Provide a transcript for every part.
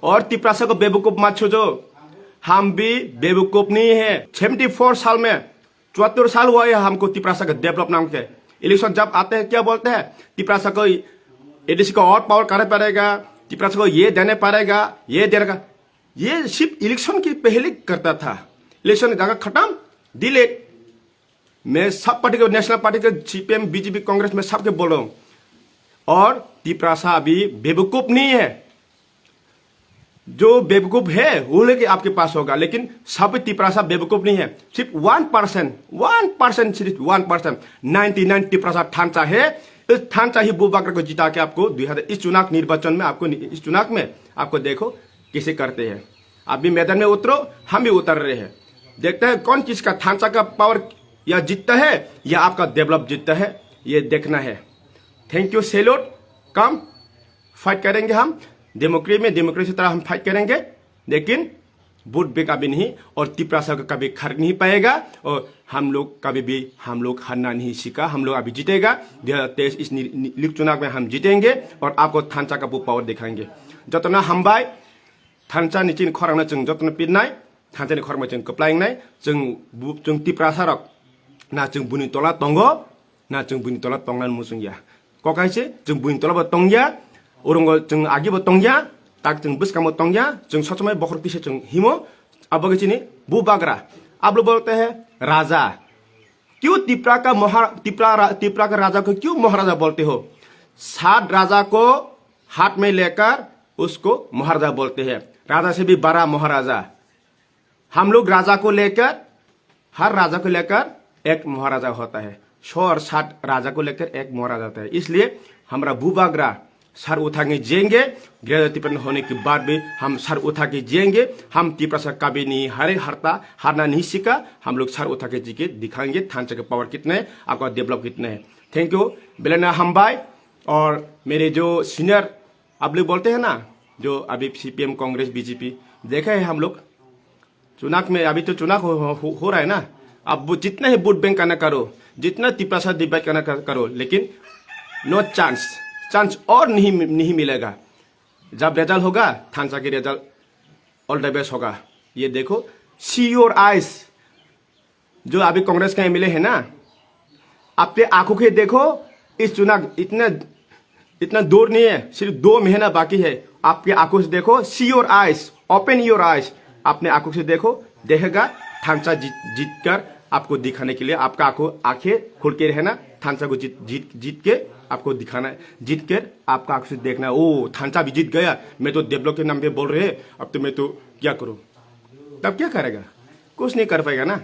और तिपरासा को बेवकूफ मत समझो, हम भी बेवकूफ नहीं है। 74 साल में 74 साल हुआ है हमको तिपरासा का डेवलप नाम के। इलेक्शन जब आते हैं क्या बोलते हैं, तिपरासा को एडीसी को और पावर करना पड़ेगा, तिपरासा को ये देने पड़ेगा, ये देगा। ये सिर्फ इलेक्शन की पहले करता था, इलेक्शन जगह खत्म डिलीट। मैं सब पार्टी के, नेशनल पार्टी के, सीपीएम, बीजेपी, कांग्रेस में सबके बोल रहा हूं। और तिपरासा अभी बेवकूफ नहीं है। जो बेवकूफ है वो लेके आपके पास होगा, लेकिन सब तिपरासा बेवकूफ नहीं है। सिर्फ 1%, सिर्फ 1%, 99 तिपरासा ठांचा है। इस ठांचा ही बुबाकर को जिता के आपको इस चुनाव निर्वाचन में, आपको इस चुनाव में आपको देखो कैसे करते हैं। आप भी मैदान में उतरो, हम भी उतर रहे हैं। देखते हैं कौन किसका ठांचा का पावर या जीतता है या आपका डेवलप जीतता है, ये देखना है। Thank you, salute. Come fight करेंगे हम डेमोक्रेसी तरह हम फाइट करेंगे, लेकिन वोट बैंक कभी नहीं, और तिपरासा का कभी खरीद नहीं पाएगा। और हम लोग कभी भी हारना नहीं सीखा। हम लोग अभी जीतेगा 2023 इस चुनाव में हम जीतेंगे और आपको थांचा का वो पावर दिखाएंगे। जतना हम्बाय थांचा निचिन खरंगना जों जतना पिनाय थांचानि खरंगमा जों कप्लायनाय जों तिपरासा रक ना जों बुनि तला तंगो ना जों बुनि तला तंगनान मुसुंगिया ककाइसे जों बुनि तलाबो तंगिया उरंगो जों आगिबो तंगिया ताक जों बुसकामो तंगिया जों सचमै बखर पिसे जों हिमो अबगचिनि बुबाग्रा। आप लोग बोलते हैं राजा, क्यों तिपरा का राजा को क्यों महाराजा बोलते हो? 7 राजा को हाथ में लेकर उसको महाराजा बोलते हैं। राजा से भी बड़ा महाराजा। हम लोग राजा को लेकर, हर राजा को लेकर एक महाराजा होता है। 100 और 60 राजा को लेकर एक महाराजा होता है। इसलिए हमारा बुबाग्रा सर उठा के जिएंगे। गृहपरिवर्तन होने के बाद भी हम सर उठा के जिएंगे। हम तिपरासा कभी नहीं हारना नहीं सीखा। हम लोग सर उठा के जी के दिखाएंगे थांचा के पावर कितने है, आपका डेवलप कितने है। थैंक यू बेलेना हम्बाय। और मेरे जो सीनियर आप लोग बोलते हैं ना, जो अभी सीपीएम, कांग्रेस, बीजेपी देखा है हम लोग चुनाव में, अभी तो चुनाव हो रहा है ना। अब वो जितना ही वोट बैंक करना करो, जितना तिपरासा डिवाइड करना करो, लेकिन नो चांस और नहीं मिलेगा। जब रिजल्ट होगा थांचा के रिजल्ट ऑल द बेस्ट होगा। ये देखो, सी योर आइज। जो अभी कांग्रेस का एमएलए है ना, अपने आंखों के देखो। इस चुनाव इतना दूर नहीं है, सिर्फ 2 महीना बाकी है। आपके आंखों से देखो, see your eyes, open your eyes. अपने आंखों से देखो, देखेगा थांचा जीत कर आपको दिखाने के लिए। आपका आंखें खोल के रहना, थांचा को जीत के आपको दिखाना है। जीत कर आपका आंखों से देखना, ओ थांचा भी जीत गया, मैं तो डेवलप के नाम पे बोल रहे, अब तो मैं तो क्या करूं? तब क्या करेगा? कुछ नहीं कर पाएगा ना।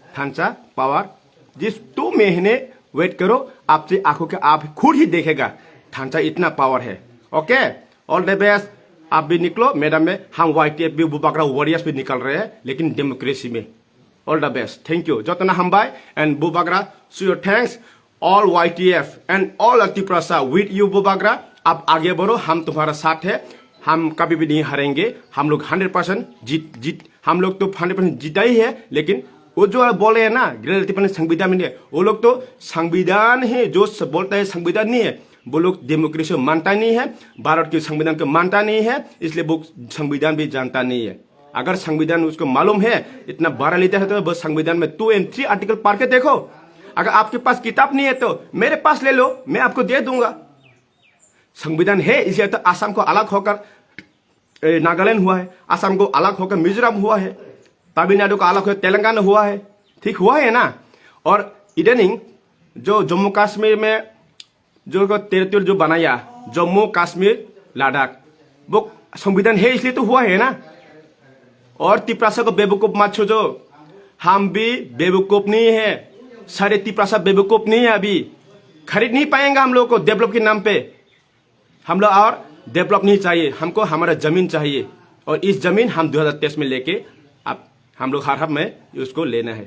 थांचा पावर जिस 2 महीने वेट करो, आपसे आंखों के आप खुद ही देखेगा थांचा इतना पावर है। Okay, all the best. आप भी निकलो मैडम में, हम YTF भी बुबाग्रा वॉरियर्स भी निकल रहे हैं, लेकिन डेमोक्रेसी में। All the best, thank you. जतना हम्बाय and Bubagra, so your thanks all YTF and all Tiprasa with you Bubagra. आप आगे बढ़ो, हम तुम्हारा साथ है, हम कभी भी नहीं हारेंगे। हम लोग 100% जीत हम लोग तो 100% जीता ही है। लेकिन वो जो बोले है ना गृहपरिवर्तन संविधान में, वो लोग तो संविधान है जो बोलता है संविधान नहीं है, वो लोग डेमोक्रेसी मानता नहीं है, भारत के संविधान को मानता नहीं है, इसलिए वो संविधान भी जानता नहीं है। अगर संविधान उसको मालूम है, इतना बड़ा लेता है, तो वो संविधान में 2 और 3 आर्टिकल पढ़ के देखो। अगर आपके पास किताब नहीं है तो मेरे पास ले लो, मैं आपको दे दूंगा। संविधान है, इसलिए तो आसाम को अलग होकर नागालैंड हुआ है, आसाम को अलग होकर मिजोरम हुआ है, तमिलनाडु को अलग होकर तेलंगाना हुआ है। ठीक हुआ है ना। और इधर जो जम्मू कश्मीर में जो टेरिटोरी जो बनाया, जम्मू कश्मीर लद्दाख, वो संविधान है, इसलिए तो हुआ है ना। और तिपरासा को बेवकूफ मत समझो, हम भी बेवकूफ नहीं है। सारे तिपरासा बेवकूफ नहीं है। अभी खरीद नहीं पाएंगे हम लोग को डेवलप के नाम पे। हम लोग और डेवलप नहीं चाहिए, हमको हमारा जमीन चाहिए। और इस जमीन हम 2023 में लेके अब हम लोग हर में उसको लेना है।